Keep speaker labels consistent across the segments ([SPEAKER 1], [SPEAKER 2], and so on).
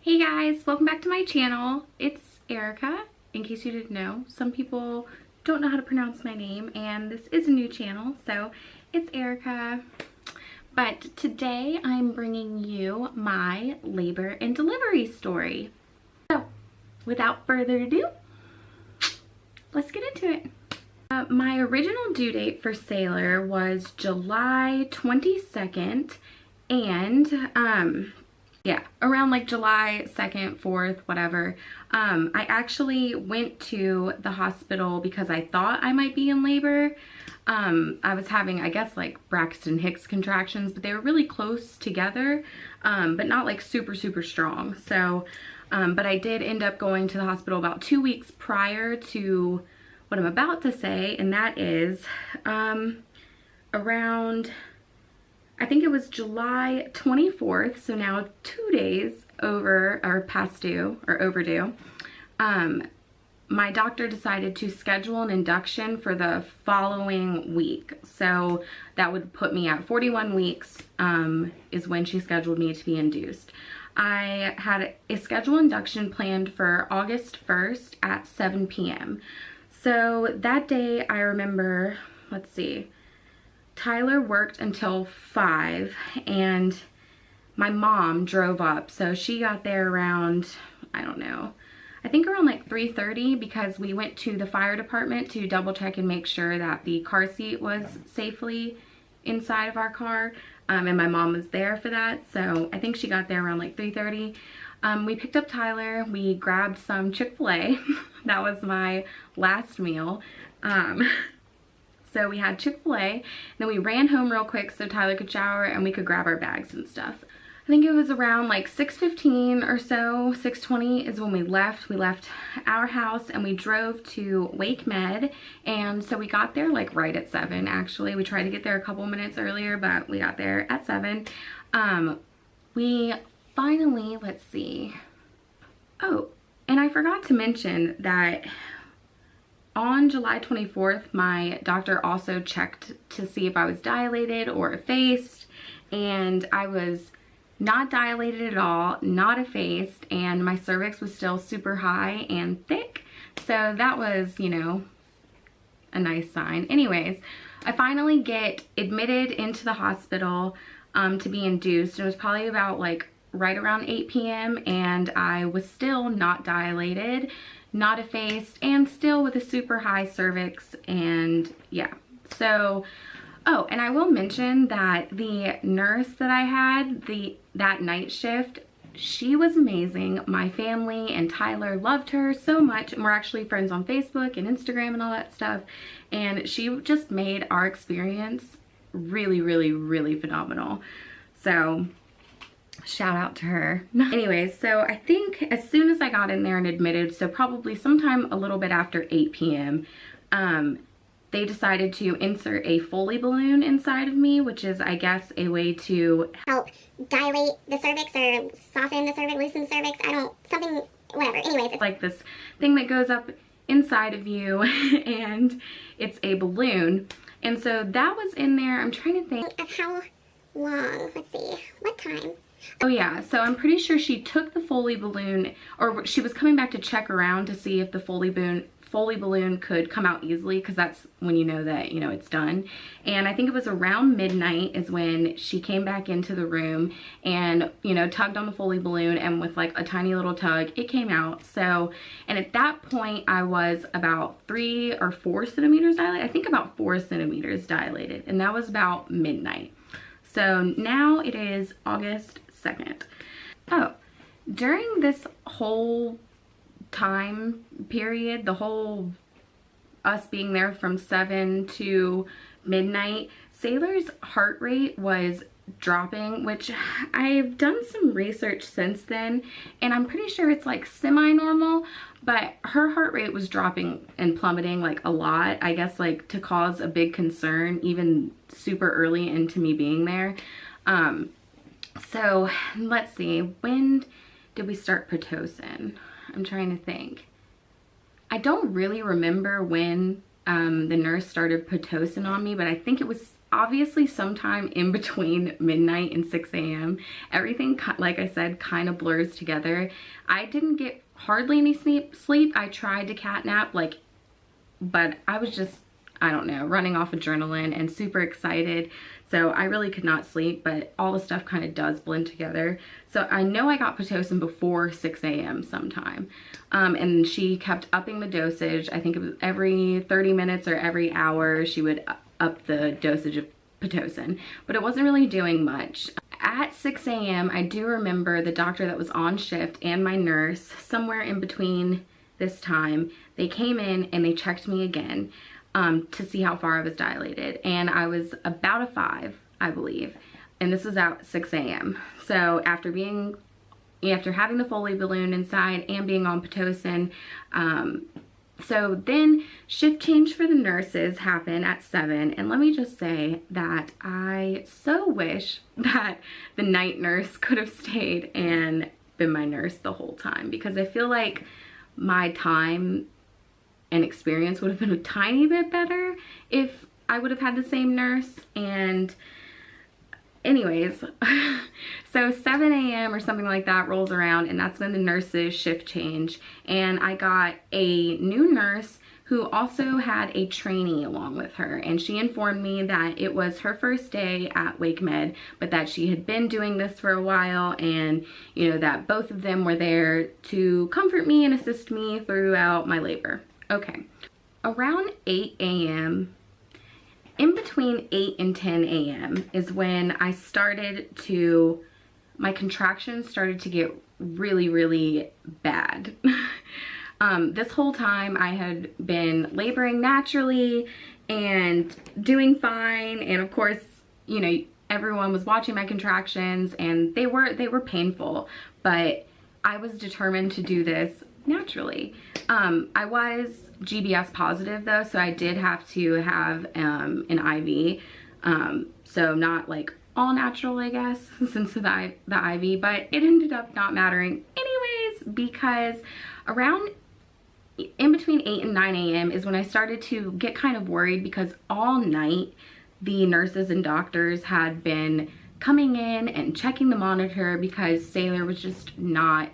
[SPEAKER 1] Hey guys, welcome back to my channel. It's Erica, in case you didn't know. Some people don't know how to pronounce my name, and this is a new channel, so it's Erica. But today I'm bringing you my labor and delivery story. So, without further ado, let's get into it. My original due date for Sailor was July 22nd, and yeah, around like July 2nd, 4th, whatever. I actually went to the hospital because I thought I might be in labor. I was having, I guess, like Braxton Hicks contractions, but they were really close together, but not like super, super strong. So, but I did end up going to the hospital about 2 weeks prior to what I'm about to say, and that is around, I think it was July 24th, so now 2 days over or past due or overdue. My doctor decided to schedule an induction for the following week. So that would put me at 41 weeks is when she scheduled me to be induced. I had a scheduled induction planned for August 1st at 7 p.m. So that day I remember, let's see, Tyler worked until 5 and my mom drove up. So she got there around, I don't know, I think around like 3:30 because we went to the fire department to double check and make sure that the car seat was safely inside of our car. And my mom was there for that. So I think she got there around like 3:30. We picked up Tyler, we grabbed some Chick-fil-A. That was my last meal. So we had Chick-fil-A, then we ran home real quick so Tyler could shower and we could grab our bags and stuff. I think it was around like 6:15 or so, 6:20 is when we left. We left our house and we drove to Wake Med, and so we got there like right at 7 actually. We tried to get there a couple minutes earlier, but we got there at 7. We finally, let's see. Oh, and I forgot to mention that on July 24th, my doctor also checked to see if I was dilated or effaced, and I was not dilated at all, not effaced, and my cervix was still super high and thick. So that was, you know, a nice sign. Anyways, I finally get admitted into the hospital to be induced. It was probably about like right around 8 p.m. and I was still not dilated, not effaced, and still with a super high cervix. And yeah, so oh, and I will mention that the nurse that I had that night shift, she was amazing. My family and Tyler loved her so much, and we're actually friends on Facebook and Instagram and all that stuff, and she just made our experience really, really, really phenomenal. So shout out to her. Anyways, so I think as soon as I got in there and admitted, so probably sometime a little bit after 8 p.m., they decided to insert a Foley balloon inside of me, which is, I guess, a way to
[SPEAKER 2] help dilate the cervix or soften the cervix, loosen the cervix. Something, whatever. Anyways,
[SPEAKER 1] it's like this thing that goes up inside of you and it's a balloon. And so that was in there. I'm trying to think
[SPEAKER 2] of how long. Let's see. What time?
[SPEAKER 1] Oh yeah, so I'm pretty sure she took the Foley balloon, or she was coming back to check around to see if the Foley balloon could come out easily, because that's when you know that, you know, it's done. And I think it was around midnight is when she came back into the room and, you know, tugged on the Foley balloon, and with like a tiny little tug, it came out. So, and at that point I was about 3 or 4 centimeters dilated. I think about 4 centimeters dilated, and that was about midnight. So now it is August 2nd. Oh, during this whole time period, the whole us being there from 7 to midnight, Sailor's heart rate was dropping, which I've done some research since then, and I'm pretty sure it's like semi-normal, but her heart rate was dropping and plummeting like a lot, I guess, like to cause a big concern even super early into me being there. So let's see, when did we start Pitocin? I'm trying to think. I don't really remember when the nurse started Pitocin on me, but I think it was obviously sometime in between midnight and 6 a.m. Everything, like I said, kind of blurs together. I didn't get hardly any sleep. I tried to cat nap, like, but I was just, I don't know, running off adrenaline and super excited. So I really could not sleep, but all the stuff kind of does blend together. So I know I got Pitocin before 6 a.m. sometime. And she kept upping the dosage. I think it was every 30 minutes or every hour she would up the dosage of Pitocin, but it wasn't really doing much. At 6 a.m. I do remember the doctor that was on shift and my nurse, somewhere in between this time, they came in and they checked me again. To see how far I was dilated, and I was about a 5, I believe, and this was at 6 a.m. So after having the Foley balloon inside and being on Pitocin, so then shift change for the nurses happened at 7, and let me just say that I so wish that the night nurse could have stayed and been my nurse the whole time, because I feel like my time and experience would have been a tiny bit better if I would have had the same nurse. And anyways, so 7 a.m. or something like that rolls around, and that's when the nurses shift change. And I got a new nurse who also had a trainee along with her, and she informed me that it was her first day at Wake Med, but that she had been doing this for a while, and you know, that both of them were there to comfort me and assist me throughout my labor. Okay, around 8 a.m., in between 8 and 10 a.m. is when my contractions started to get really, really bad. This whole time I had been laboring naturally and doing fine, and of course, you know, everyone was watching my contractions and they were painful, but I was determined to do this naturally. I was GBS positive though, so I did have to have an IV. So not like all natural, I guess, since the IV, but it ended up not mattering anyways, because around in between 8 and 9 a.m. is when I started to get kind of worried, because all night the nurses and doctors had been coming in and checking the monitor, because Sailor was just not,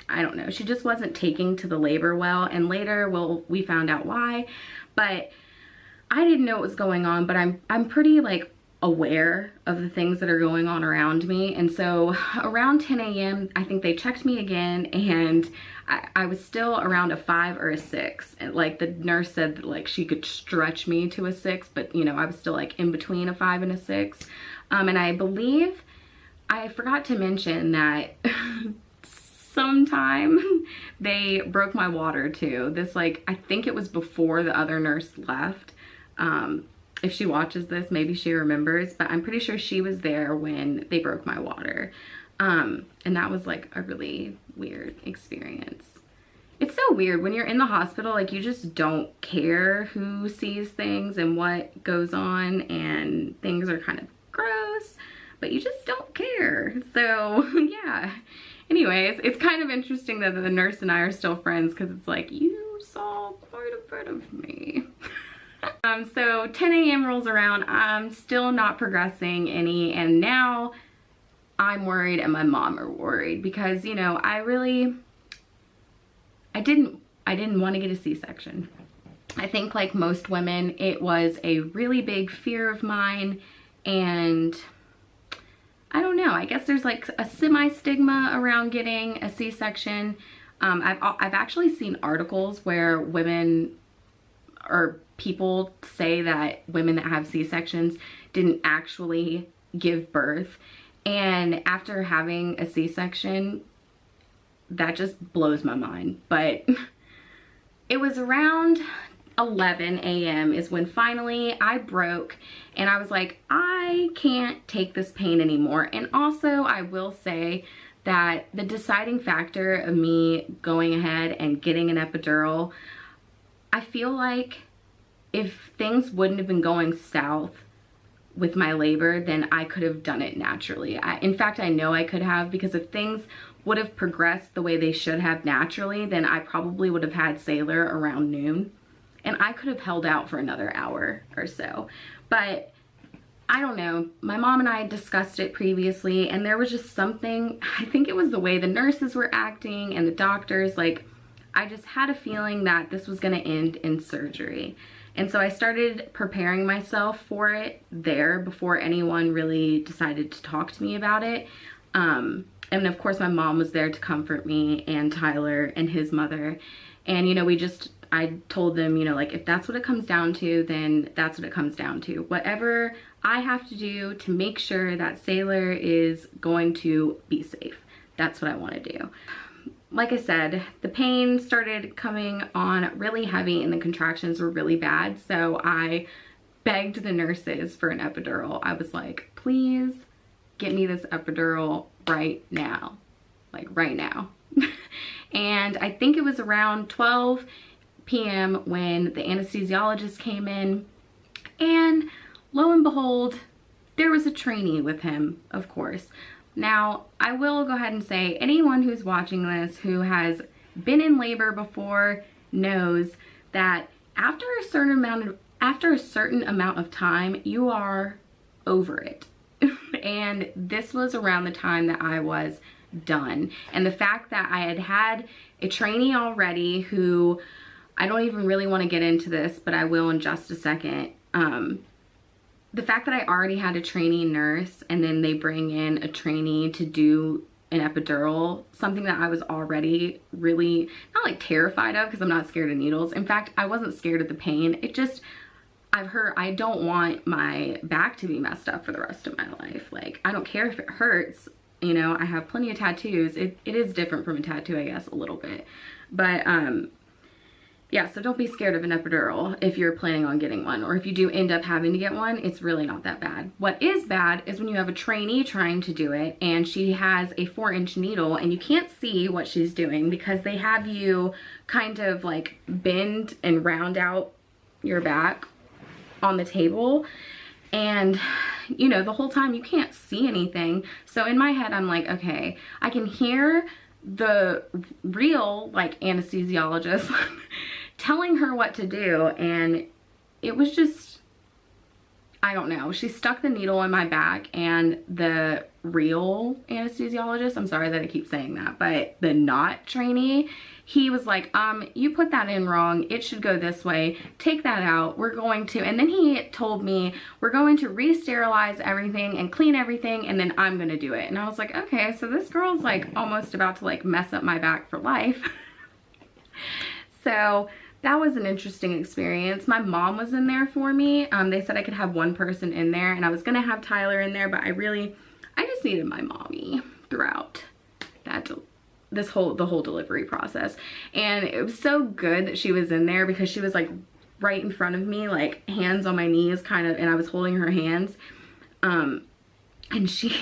[SPEAKER 1] I don't know, she just wasn't taking to the labor well, and later, well, we found out why, but I didn't know what was going on, but I'm pretty like aware of the things that are going on around me. And so around 10 a.m. I think they checked me again, and I was still around a 5 or a 6, and like the nurse said that like she could stretch me to a 6, but you know, I was still like in between a 5 and a 6. And I believe I forgot to mention that sometime they broke my water too. This, like, I think it was before the other nurse left. If she watches this, maybe she remembers, but I'm pretty sure she was there when they broke my water. And that was like a really weird experience. It's so weird when you're in the hospital, like you just don't care who sees things and what goes on, and things are kind of gross, but you just don't care. So yeah. Anyways, it's kind of interesting that the nurse and I are still friends, because it's like, you saw quite a bit of me. So 10 a.m. rolls around, I'm still not progressing any, and now I'm worried and my mom are worried, because, you know, I didn't want to get a C-section. I think like most women, it was a really big fear of mine, and I don't know, I guess there's like a semi-stigma around getting a C-section. I've actually seen articles where women or people say that women that have C-sections didn't actually give birth. And after having a C-section, that just blows my mind. But it was around 11 a.m. is when finally I broke, and I was like, I can't take this pain anymore. And also, I will say that the deciding factor of me going ahead and getting an epidural, I feel like if things wouldn't have been going south with my labor, then I could have done it naturally. In fact, I know I could have, because if things would have progressed the way they should have naturally, then I probably would have had Sailor around noon, and I could have held out for another hour or so. But I don't know, my mom and I discussed it previously, and there was just something, I think it was the way the nurses were acting and the doctors, like, I just had a feeling that this was gonna end in surgery. And so I started preparing myself for it there before anyone really decided to talk to me about it. And of course my mom was there to comfort me, and Tyler and his mother. And you know, I told them, you know, like, if that's what it comes down to, then that's what it comes down to. Whatever I have to do to make sure that Sailor is going to be safe, that's what I want to do. Like I said, the pain started coming on really heavy and the contractions were really bad. So I begged the nurses for an epidural. I was like, please get me this epidural right now, like right now. And I think it was around 12 p.m. when the anesthesiologist came in, and lo and behold, there was a trainee with him, of course. Now, I will go ahead and say, anyone who's watching this who has been in labor before knows that after a certain amount of time, you are over it. And this was around the time that I was done. And the fact that I had a trainee already who, I don't even really want to get into this, but I will in just a second. The fact that I already had a trainee nurse and then they bring in a trainee to do an epidural, something that I was already really, not like terrified of, because I'm not scared of needles. In fact, I wasn't scared of the pain. It just, I don't want my back to be messed up for the rest of my life. Like, I don't care if it hurts. You know, I have plenty of tattoos. It is different from a tattoo, I guess, a little bit. But, yeah, so don't be scared of an epidural if you're planning on getting one, or if you do end up having to get one, it's really not that bad. What is bad is when you have a trainee trying to do it and she has a 4-inch needle and you can't see what she's doing because they have you kind of like bend and round out your back on the table. And you know, the whole time you can't see anything. So in my head, I'm like, okay, I can hear the real like anesthesiologist telling her what to do, and it was just, I don't know, she stuck the needle in my back, and the real anesthesiologist, I'm sorry that I keep saying that, but the not trainee, he was like, you put that in wrong, it should go this way, take that out, we're going to, and then he told me, we're going to re-sterilize everything and clean everything, and then I'm gonna do it. And I was like, okay, so this girl's like almost about to like mess up my back for life. So that was an interesting experience. My mom was in there for me. They said I could have one person in there, and I was gonna have Tyler in there, but I just needed my mommy throughout that the whole delivery process. And it was so good that she was in there because she was like right in front of me, like hands on my knees kind of, and I was holding her hands. And she,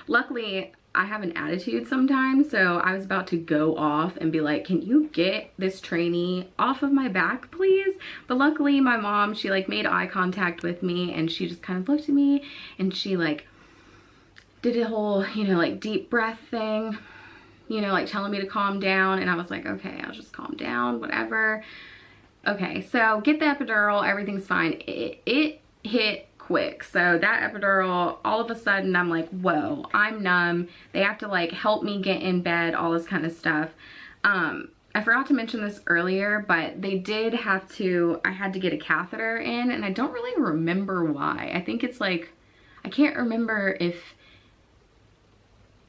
[SPEAKER 1] luckily, I have an attitude sometimes, so I was about to go off and be like, can you get this trainee off of my back, please? But luckily my mom, she like made eye contact with me, and she just kind of looked at me and she like did a whole, you know, like deep breath thing, you know, like telling me to calm down. And I was like, okay, I'll just calm down, whatever. Okay, so get the epidural, everything's fine. It hit quick. So that epidural, all of a sudden I'm like, whoa, I'm numb. They have to like help me get in bed, all this kind of stuff. I forgot to mention this earlier, but they did have to, I had to get a catheter in, and I don't really remember why. I think it's like, I can't remember if,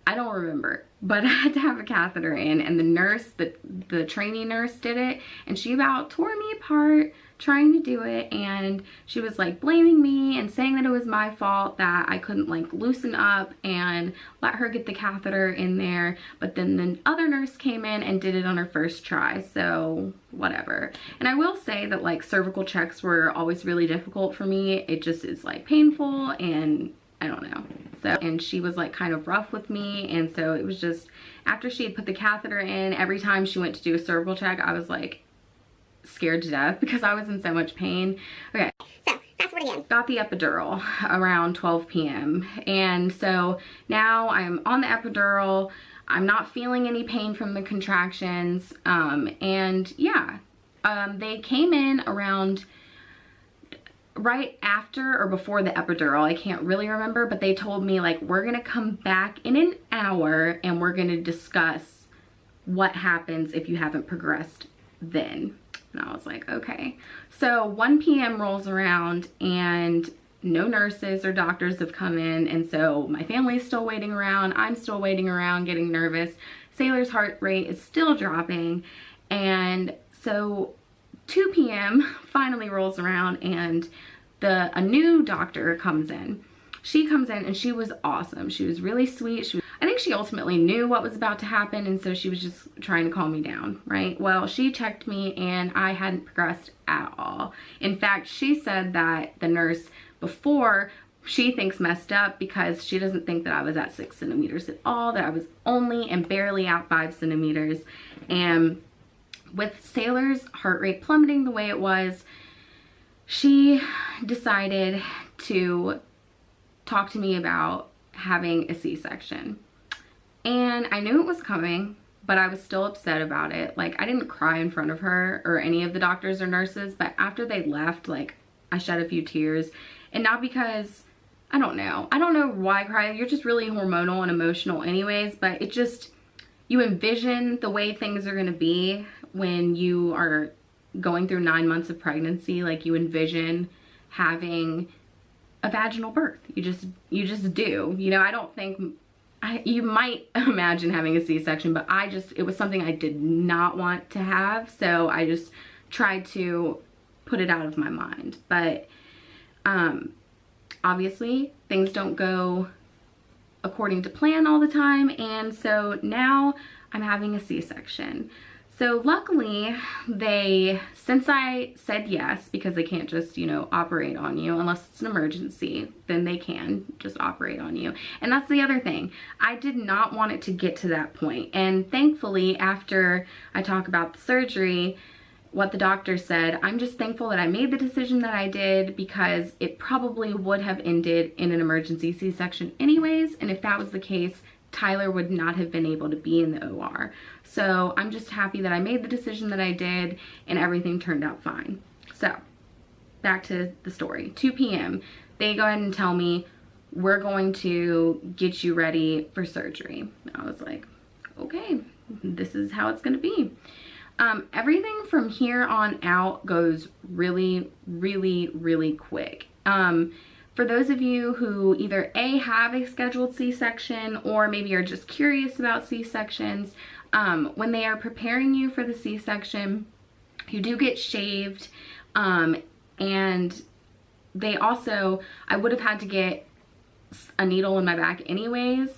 [SPEAKER 1] I don't remember, but I had to have a catheter in, and the nurse, the trainee nurse did it, and she about tore me apart trying to do it, and she was like blaming me and saying that it was my fault that I couldn't like loosen up and let her get the catheter in there. But then the other nurse came in and did it on her first try, so whatever. And I will say that like cervical checks were always really difficult for me. It just is like painful, and I don't know. So, and she was like kind of rough with me, and so it was just, after she had put the catheter in, every time she went to do a cervical check, I was like scared to death because I was in so much pain. Okay,
[SPEAKER 2] so fast forward again.
[SPEAKER 1] Got the epidural around 12 p.m. and so now I'm on the epidural. I'm not feeling any pain from the contractions, and yeah, they came in around right after or before the epidural, I can't really remember, but they told me like, we're gonna come back in an hour and we're gonna discuss what happens if you haven't progressed then. And I was like, okay. So 1 p.m. rolls around and no nurses or doctors have come in, and so my family's still waiting around, I'm still waiting around, getting nervous. Sailor's heart rate is still dropping, and so 2 p.m. finally rolls around and a new doctor comes in. She comes in and she was awesome. She was really sweet. I think she ultimately knew what was about to happen, and so she was just trying to calm me down, right? Well, she checked me and I hadn't progressed at all. In fact, she said that the nurse before, she thinks messed up because she doesn't think that I was at 6 centimeters at all, that I was only and barely at 5 centimeters. And with Sailor's heart rate plummeting the way it was, she decided to talk to me about having a C-section. And I knew it was coming, but I was still upset about it. Like, I didn't cry in front of her or any of the doctors or nurses, but after they left, like, I shed a few tears. And not because, I don't know why I cry. You're just really hormonal and emotional anyways, but it just, you envision the way things are gonna be when you are going through 9 months of pregnancy. Like, you envision having a vaginal birth. You just do. You know, I don't think, you might imagine having a C-section, but it was something I did not want to have, so I just tried to put it out of my mind. But obviously things don't go according to plan all the time, and so now I'm having a C-section. So luckily since I said yes, because they can't just, you know, operate on you unless it's an emergency, then they can just operate on you. And that's the other thing. I did not want it to get to that point. And thankfully, after I talk about the surgery, what the doctor said, I'm just thankful that I made the decision that I did, because it probably would have ended in an emergency C-section anyways. And if that was the case, Tyler would not have been able to be in the OR. So I'm just happy that I made the decision that I did and everything turned out fine. So back to the story. 2 p.m. they go ahead and tell me, we're going to get you ready for surgery. I was like, okay, this is how it's gonna be. Everything from here on out goes really, really, really quick. For those of you who either A, have a scheduled C-section, or maybe are just curious about C-sections, when they are preparing you for the C-section, you do get shaved, and they also, I would have had to get a needle in my back anyways,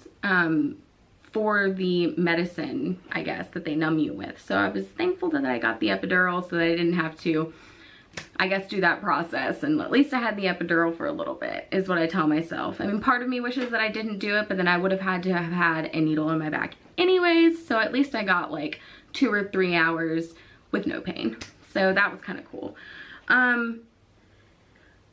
[SPEAKER 1] for the medicine, I guess, that they numb you with. So I was thankful that I got the epidural so that I didn't have to, I guess, do that process. And at least I had the epidural for a little bit, is what I tell myself. I mean, part of me wishes that I didn't do it, but then I would have had to have had a needle in my back anyways. So at least I got like 2 or 3 hours with no pain. So that was kind of cool.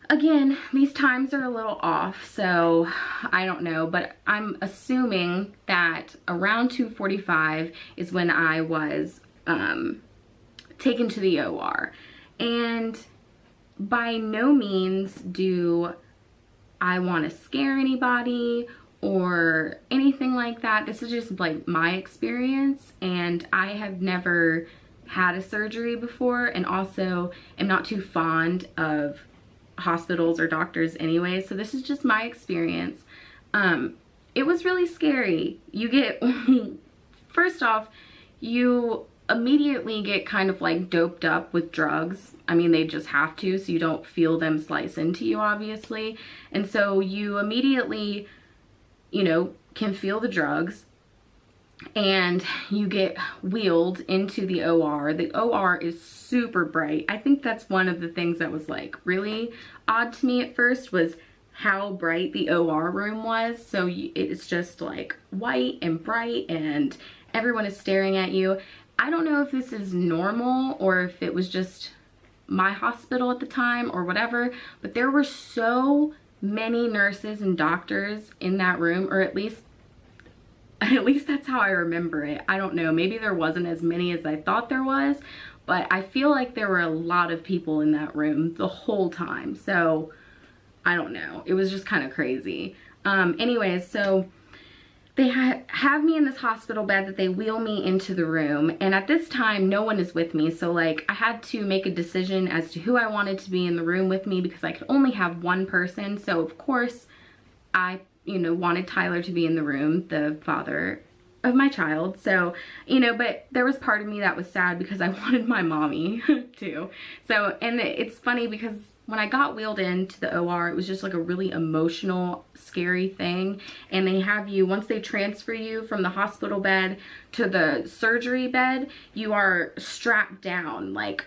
[SPEAKER 1] Again, these times are a little off, so I don't know, but I'm assuming that around 2:45 is when I was taken to the OR. And by no means do I want to scare anybody or anything like that. This is just like my experience, and I have never had a surgery before, and also am not too fond of hospitals or doctors anyway, so this is just my experience. It was really scary. You get first off, you immediately get kind of like doped up with drugs. I mean, they just have to, so you don't feel them slice into you, obviously. And so you immediately, you know, can feel the drugs, and you get wheeled into the OR. The OR is super bright. I think that's one of the things that was like really odd to me at first, was how bright the OR room was. So it's just like white and bright and everyone is staring at you. I don't know if this is normal or if it was just my hospital at the time or whatever, but there were so many nurses and doctors in that room, or at least that's how I remember it. I don't know, maybe there wasn't as many as I thought there was, but I feel like there were a lot of people in that room the whole time. So I don't know. It was just kind of crazy. Anyways, so they have me in this hospital bed that they wheel me into the room. And at this time, no one is with me. So like I had to make a decision as to who I wanted to be in the room with me because I could only have one person. So of course I, you know, wanted Tyler to be in the room, the father of my child. So, you know, but there was part of me that was sad because I wanted my mommy too. So, and it's funny because when I got wheeled into the OR, it was just like a really emotional, scary thing. And they have you, once they transfer you from the hospital bed to the surgery bed, you are strapped down, like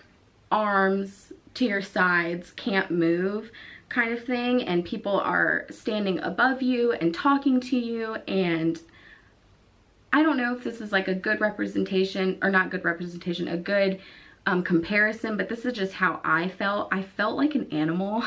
[SPEAKER 1] arms to your sides, can't move kind of thing. And people are standing above you and talking to you. And I don't know if this is like a good representation or not good representation, a good comparison, but this is just how I felt. I felt like an animal.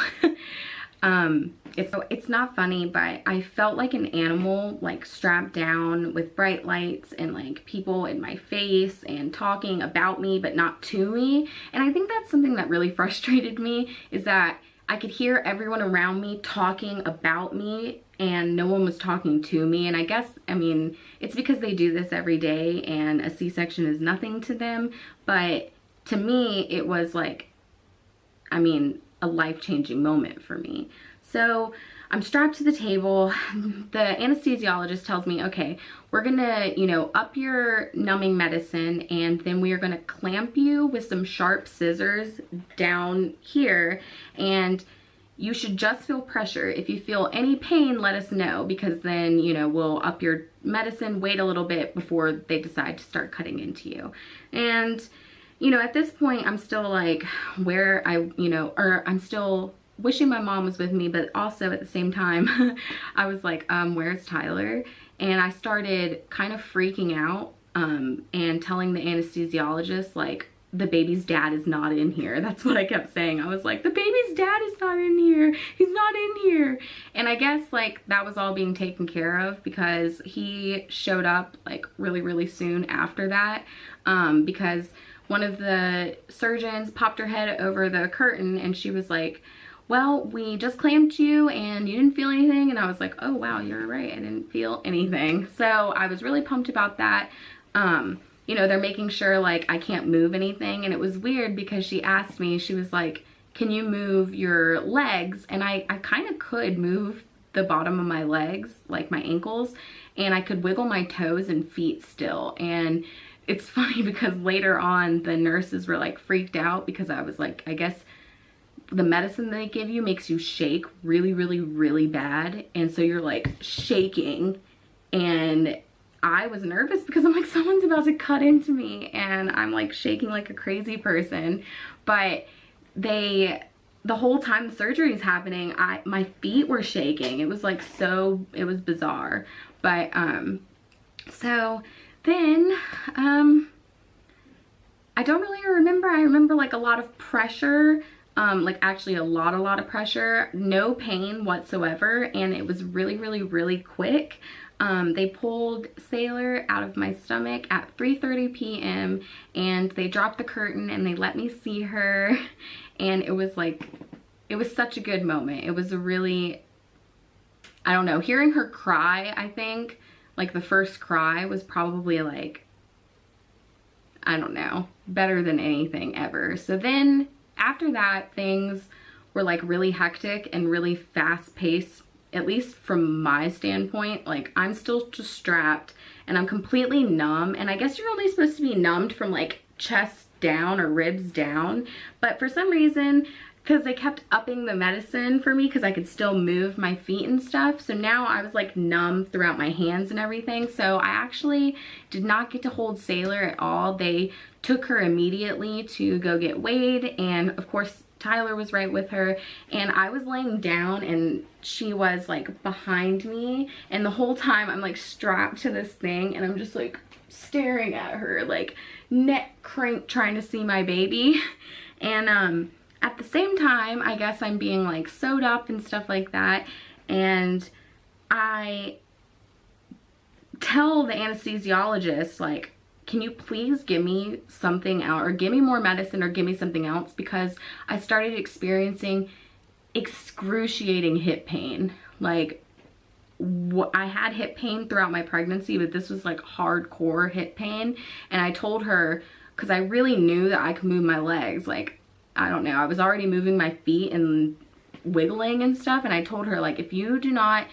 [SPEAKER 1] It's not funny, but I felt like an animal, like strapped down with bright lights and like people in my face and talking about me, but not to me. And I think that's something that really frustrated me, is that I could hear everyone around me talking about me and no one was talking to me. And I guess, I mean, it's because they do this every day and a C-section is nothing to them. But to me, it was like, I mean, a life-changing moment for me. So I'm strapped to the table. The anesthesiologist tells me, okay, we're gonna, you know, up your numbing medicine, and then we are gonna clamp you with some sharp scissors down here, and you should just feel pressure. If you feel any pain, let us know, because then, you know, we'll up your medicine, wait a little bit before they decide to start cutting into you. And you know, at this point, I'm still like where I, you know, or I'm still wishing my mom was with me, but also at the same time, I was like, where's Tyler? And I started kind of freaking out and telling the anesthesiologist, like, the baby's dad is not in here. That's what I kept saying. I was like, the baby's dad is not in here. He's not in here. And I guess like that was all being taken care of because he showed up like really, really soon after that because one of the surgeons popped her head over the curtain and she was like, well, we just clamped you and you didn't feel anything. And I was like, oh wow, you're right, I didn't feel anything. So I was really pumped about that. You know, they're making sure like I can't move anything. And it was weird because she asked me, she was like, can you move your legs? And I kind of could move the bottom of my legs, like my ankles, and I could wiggle my toes and feet still. And it's funny because later on the nurses were like freaked out because I was like, I guess the medicine they give you makes you shake really, really, really bad. And so you're like shaking, and I was nervous because I'm like, someone's about to cut into me, and I'm like shaking like a crazy person. But the whole time the surgery is happening, my feet were shaking. It was like it was bizarre. But so then I don't really remember. I remember like a lot of pressure, like actually a lot of pressure, no pain whatsoever, and it was really, really, really quick. They pulled Sailor out of my stomach at 3:30 p.m. and they dropped the curtain and they let me see her, and it was like, it was such a good moment. It was a really, I don't know, hearing her cry, I think, like the first cry was probably like, I don't know, better than anything ever. So then after that, things were like really hectic and really fast paced, at least from my standpoint. Like I'm still just strapped and I'm completely numb. And I guess you're only supposed to be numbed from like chest down or ribs down. But for some reason, because they kept upping the medicine for me because I could still move my feet and stuff. So now I was like numb throughout my hands and everything. So I actually did not get to hold Sailor at all. They took her immediately to go get weighed. And of course, Tyler was right with her. And I was laying down and she was like behind me. And the whole time I'm like strapped to this thing and I'm just like staring at her, like neck crank trying to see my baby. And at the same time, I guess I'm being like sewed up and stuff like that. And I tell the anesthesiologist, like, can you please give me something out, or give me more medicine, or give me something else, because I started experiencing excruciating hip pain. Like, I had hip pain throughout my pregnancy, but this was like hardcore hip pain. And I told her, because I really knew that I could move my legs, like, I don't know, I was already moving my feet and wiggling and stuff, and I told her, like, if you do not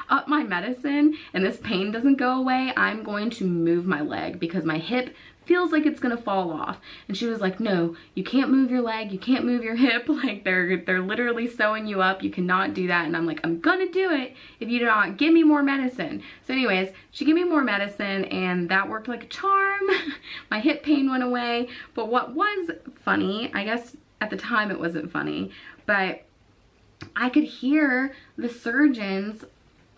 [SPEAKER 1] up my medicine and this pain doesn't go away, I'm going to move my leg, because my hip feels like it's gonna fall off. And she was like, no, you can't move your leg, you can't move your hip, like they're literally sewing you up, you cannot do that. And I'm like, I'm gonna do it if you do not give me more medicine. So anyways, she gave me more medicine, and that worked like a charm. My hip pain went away. But what was funny, I guess at the time it wasn't funny, but I could hear the surgeons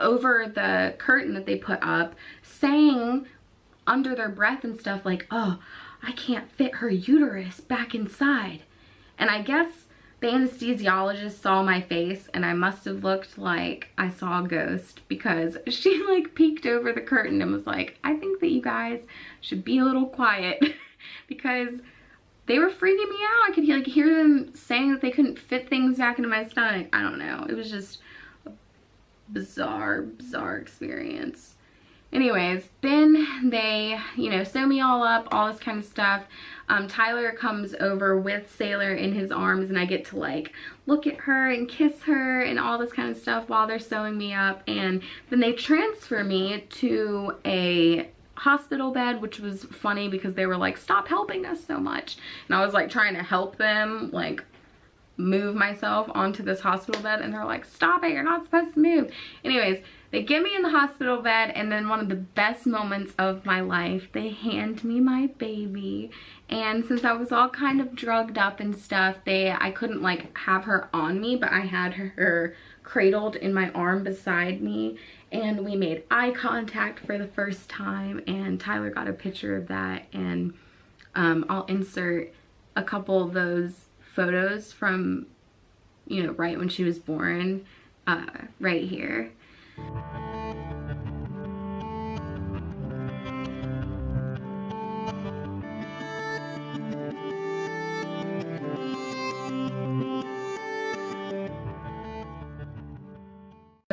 [SPEAKER 1] over the curtain that they put up saying under their breath and stuff, like, oh, I can't fit her uterus back inside. And I guess the anesthesiologist saw my face, and I must have looked like I saw a ghost, because she like peeked over the curtain and was like, I think that you guys should be a little quiet, because they were freaking me out. I could hear them saying that they couldn't fit things back into my stomach. I don't know. It was just a bizarre experience. Anyways, then they, you know, sew me all up, all this kind of stuff. Tyler comes over with Sailor in his arms, and I get to like look at her and kiss her and all this kind of stuff while they're sewing me up. And then they transfer me to a hospital bed, which was funny because they were like, stop helping us so much. And I was like trying to help them like move myself onto this hospital bed, and they're like, stop it, you're not supposed to move. Anyways, they get me in the hospital bed, and then one of the best moments of my life, they hand me my baby. And since I was all kind of drugged up and stuff, I couldn't like have her on me, but I had her cradled in my arm beside me, and we made eye contact for the first time, and Tyler got a picture of that. And I'll insert a couple of those photos from, you know, right when she was born, right here.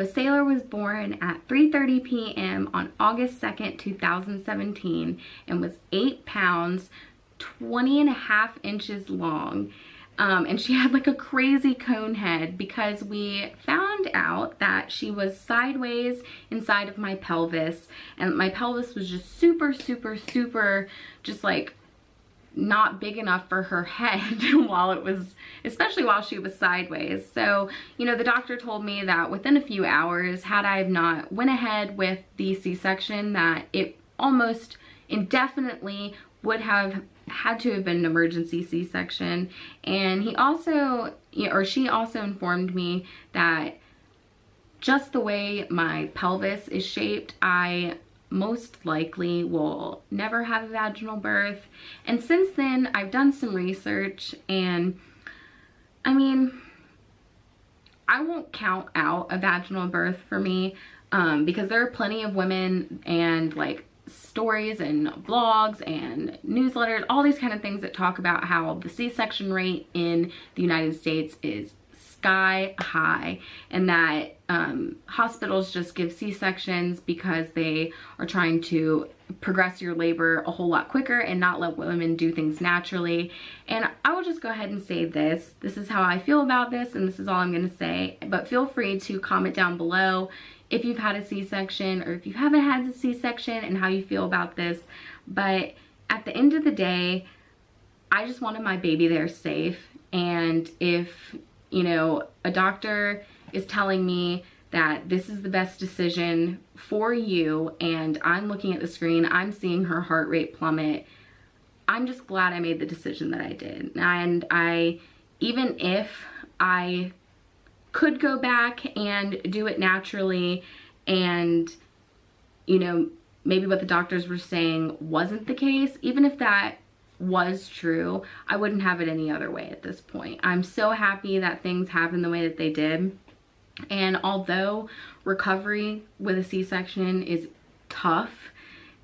[SPEAKER 1] So Sailor was born at 3:30 p.m. on August 2nd, 2017, and was 8 pounds, 20.5 inches long. And she had like a crazy cone head, because we found out that she was sideways inside of my pelvis, and my pelvis was just super just like not big enough for her head especially while she was sideways. So, you know, the doctor told me that within a few hours, had I not went ahead with the C-section, that it almost indefinitely would have had to have been an emergency C-section. And he also, or she also informed me that just the way my pelvis is shaped, I most likely will never have a vaginal birth. And since then, I've done some research, and I mean, I won't count out a vaginal birth for me, because there are plenty of women and like stories and blogs and newsletters, all these kind of things that talk about how the C-section rate in the United States is sky high, and that hospitals just give C-sections because they are trying to progress your labor a whole lot quicker and not let women do things naturally. And I will just go ahead and say this is how I feel about this, and this is all I'm going to say. But feel free to comment down below if you've had a C-section, or if you haven't had a C-section, and how you feel about this. But at the end of the day, I just wanted my baby there safe. And if, you know, a doctor is telling me that this is the best decision for you, and I'm looking at the screen, I'm seeing her heart rate plummet, I'm just glad I made the decision that I did. And even if I could go back and do it naturally, and, you know, maybe what the doctors were saying wasn't the case, even if that was true, I wouldn't have it any other way at this point. I'm so happy that things happened the way that they did. And although recovery with a C-section is tough,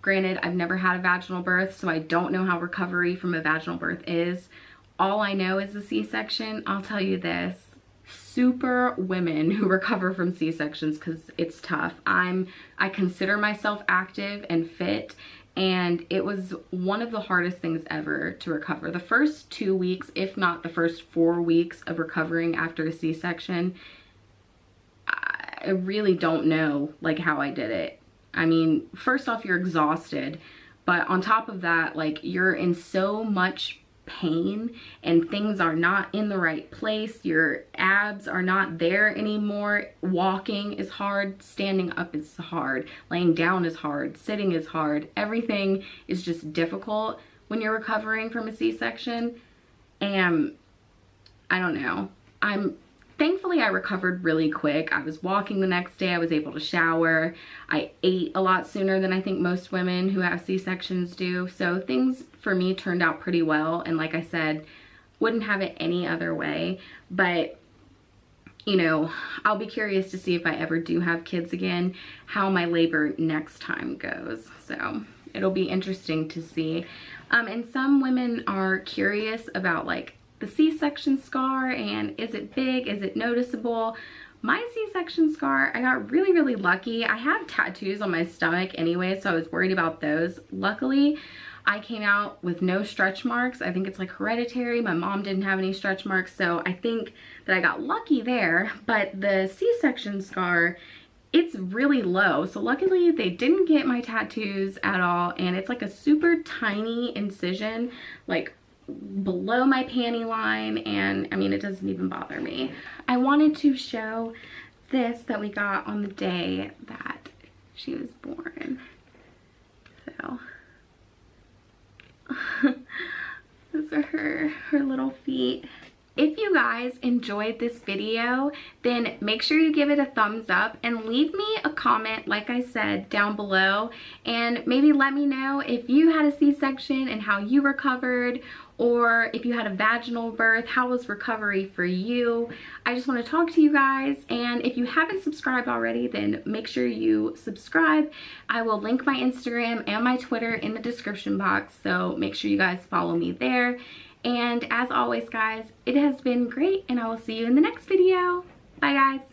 [SPEAKER 1] Granted, I've never had a vaginal birth, so I don't know how recovery from a vaginal birth is. All I know is a C-section. I'll tell you this, super women who recover from C-sections, because it's tough. I consider myself active and fit, and it was one of the hardest things ever to recover. The first 2 weeks, if not the first 4 weeks of recovering after a C-section, I really don't know like how I did it. I mean, first off, you're exhausted, but on top of that, like, you're in so much pain and things are not in the right place. Your abs are not there anymore. Walking is hard, standing up is hard, laying down is hard, sitting is hard. Everything is just difficult when you're recovering from a C-section. And I don't know. Thankfully, I recovered really quick. I was walking the next day. I was able to shower. I ate a lot sooner than I think most women who have C-sections do. So things for me turned out pretty well. And like I said, wouldn't have it any other way. But, you know, I'll be curious to see if I ever do have kids again, how my labor next time goes. So it'll be interesting to see. And some women are curious about like the C-section scar, and is it big, is it noticeable? My C-section scar, I got really, really lucky. I have tattoos on my stomach anyway, so I was worried about those. Luckily, I came out with no stretch marks. I think it's like hereditary. My mom didn't have any stretch marks, so I think that I got lucky there. But the C-section scar, it's really low. So luckily they didn't get my tattoos at all, and it's like a super tiny incision, like below my panty line, and I mean, it doesn't even bother me. I wanted to show this that we got on the day that she was born. So those are her little feet. If you guys enjoyed this video, then make sure you give it a thumbs up and leave me a comment, like I said, down below, and maybe let me know if you had a C-section and how you recovered, or if you had a vaginal birth, how was recovery for you? I just want to talk to you guys, and if you haven't subscribed already, then make sure you subscribe. I will link my Instagram and my Twitter in the description box, so make sure you guys follow me there. And as always, guys, it has been great, and I will see you in the next video. Bye, guys.